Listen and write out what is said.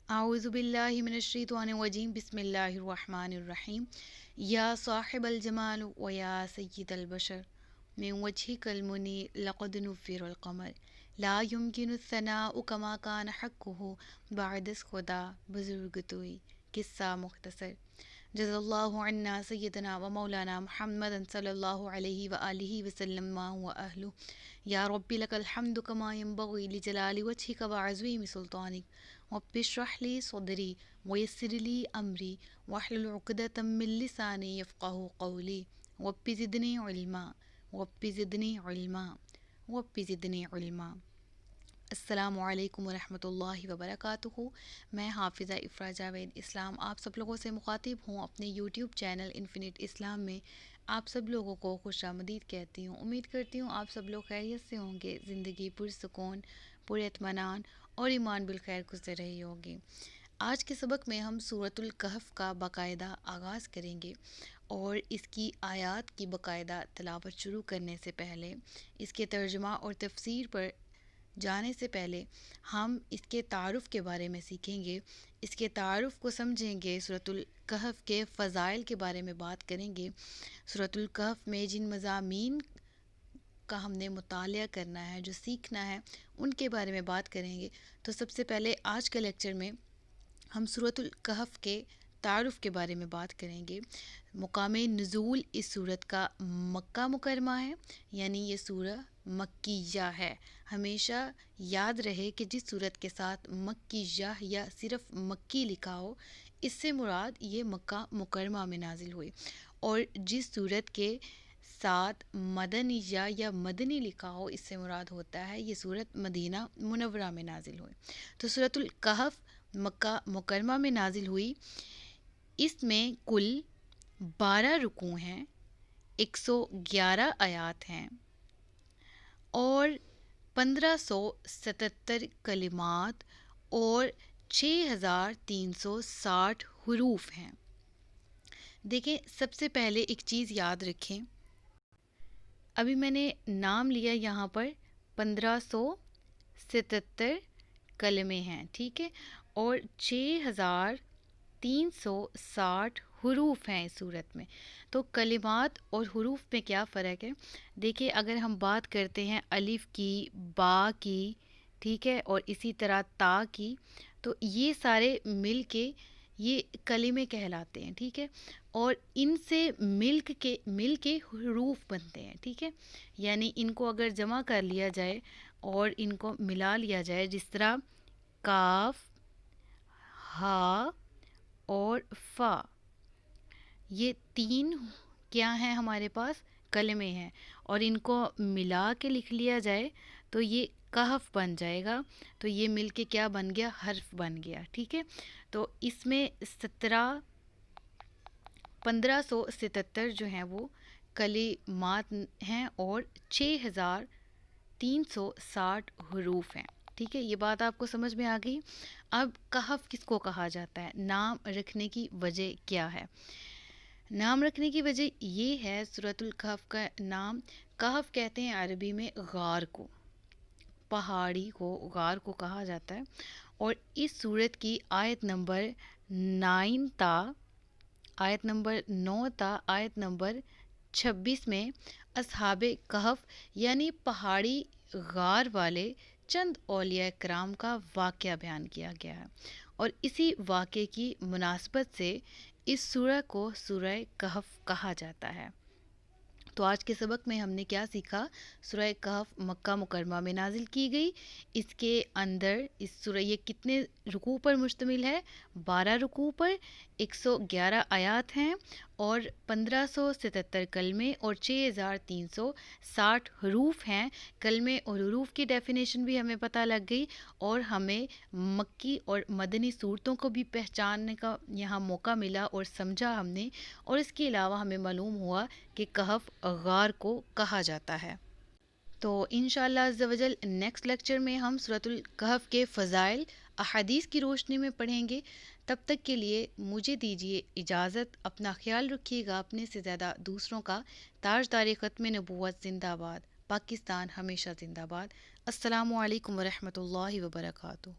अऊज़ु बिल्लाहि मिनश्शैतानिर्रजीम बिस्मिल्लाहिर्रहमानिर्रहीम या साहिबल जमाल व या सय्यिदल बशर मिन वजहिकल मुनी लक़द नुव्विरल क़मर ला युमकिनु सनाउ कमा कान हक़्क़ुहु बअदस खुदा बुज़ुर्ग तोई किस्सा मुख्तसर जज़ल्लाहु अन्ना सय्यदना व मौलाना मुहम्मदन सल्लल्लाहु अलैहि व आलिहि वसल्लम मा हुवा अहलु या रब्बी लकल हम्दु कमा यंबग़ी लिजलालि वजहिका व अज़ीमि सुल्तानिक रब्बि इश्रह ली सदरी व यस्सिर ली अमरी वहलुल उक़दतम मिन लिसानी यफ़क़हू क़ौली रब्बि ज़िदनी इल्मा रब्बि ज़िदनी इल्मा रब्बि ज़िदनी इल्मा। अस्सलामु अलैकुम वरहमतुल्लाहि वबरकातुहू। मैं हाफ़िज़ा इफ़रा जावेद इस्लाम आप सब लोगों से मुखातिब हूँ अपने यूट्यूब चैनल इन्फिनिट इस्लाम में। आप सब लोगों को खुशामदीद कहती हूँ। उम्मीद करती हूँ आप सब लोग खैरियत से होंगे, ज़िंदगी पुरसुकून पुरइत्मीनान और ईमान बिल खैर गुज़र रही होगी। आज के सबक में हम सूरतुल कहफ़ का बाकायदा आगाज़ करेंगे और इसकी आयात की बाकायदा तिलावत शुरू करने से पहले, इसके तर्जुमा और तफसीर पर जाने से पहले हम इसके तारुफ़ के बारे में सीखेंगे, इसके तारुफ़ को समझेंगे, सूरतुल कहफ़ के फ़ज़ाइल के बारे में बात करेंगे। सूरतुल कहफ़ में जिन मज़ामीन का हमने मुतालिया करना है, जो सीखना है, उनके बारे में बात करेंगे। तो सबसे पहले आज के लेक्चर में हम सूरतुल कहफ़ के तारुफ़ के बारे में बात करेंगे। मुकामे नुज़ूल इस सूरत का मक्का मुकरमा है, यानी ये सूरह मक्किया है। हमेशा याद रहे कि जिस सूरत के साथ मक्किया या सिर्फ़ मक्की लिखा हो, इससे मुराद ये मक्का मुकरमा में नाजिल हुई, और जिस सूरत के साथ मदनिया या मदनी लिखा हो, इससे मुराद होता है ये सूरत मदीना मुनव्वरा में नाजिल हुई। तो सूरतुल कहफ़ मक्का मुकरमा में नाजिल हुई। इसमें कुल 12 रुकू हैं, 111 आयात हैं और 1577 कलिमात और 6360 हुरूफ हैं। देखें, सबसे पहले एक चीज़ याद रखें, अभी मैंने नाम लिया यहाँ पर 1577 कलमे हैं, ठीक है, और 6360 हुरूफ हैं इस सूरत में। तो कलिमात और हुरूफ में क्या फ़र्क है? देखिए, अगर हम बात करते हैं अलिफ़ की, बा की, ठीक है, और इसी तरह ता की, तो ये सारे मिल के ये कलिमे कहलाते हैं, ठीक है, और इनसे मिल के हुरूफ बनते हैं, ठीक है। यानी इनको अगर जमा कर लिया जाए और इनको मिला लिया जाए, जिस तरह काफ, हा और फ़ा, ये 3 क्या हैं हमारे पास? कलमे हैं, और इनको मिला के लिख लिया जाए तो ये कहफ़ बन जाएगा। तो ये मिल के क्या बन गया? हर्फ बन गया, ठीक है। तो इसमें 1577 जो हैं वो कलिमात हैं और 6360 हुरूफ हैं, ठीक है। ये बात आपको समझ में आ गई। अब कहफ़ किसको कहा जाता है? नाम रखने की वजह क्या है? नाम रखने की वजह ये है, सूरतुल कहफ़ का नाम कहफ़ कहते हैं अरबी में गार को, पहाड़ी को, गार को कहा जाता है। और इस सूरत की आयत नंबर 9 ता आयत नंबर 26 में असहाबे कहफ़ यानी पहाड़ी गार वाले चंद औलिया कराम का वाक़या बयान किया गया है, और इसी वाक़े की मुनासबत से इस सूरह को सूरह कहफ़ कहा जाता है। तो आज के सबक में हमने क्या सीखा? सूरह कहफ़ मक्का मुकरमा में नाजिल की गई। इसके अंदर इस सूरह, ये कितने रुकू पर मुश्तमिल है? 12 रुकू पर, 111 आयात हैं और 1577 कलमे और 6360 हरूफ हैं। कलमे और हरूफ की डेफिनेशन भी हमें पता लग गई, और हमें मक्की और मदनी सूरतों को भी पहचानने का यहाँ मौका मिला और समझा हमने। और इसके अलावा हमें मालूम हुआ कि कहफ़ गार को कहा जाता है। तो इंशाअल्लाह अज़्ज़ा वजल नेक्स्ट लेक्चर में हम सूरतुल कहफ़ के फ़ज़ाइल अहादीस की रोशनी में पढ़ेंगे। तब तक के लिए मुझे दीजिए इजाज़त। अपना ख्याल रखिएगा, अपने से ज़्यादा दूसरों का। ताजदार ख़त्म नबूवत ज़िंदाबाद, पाकिस्तान हमेशा ज़िंदाबाद। अस्सलामु अलैकुम वरहमतुल्लाहि वबरकातुहू।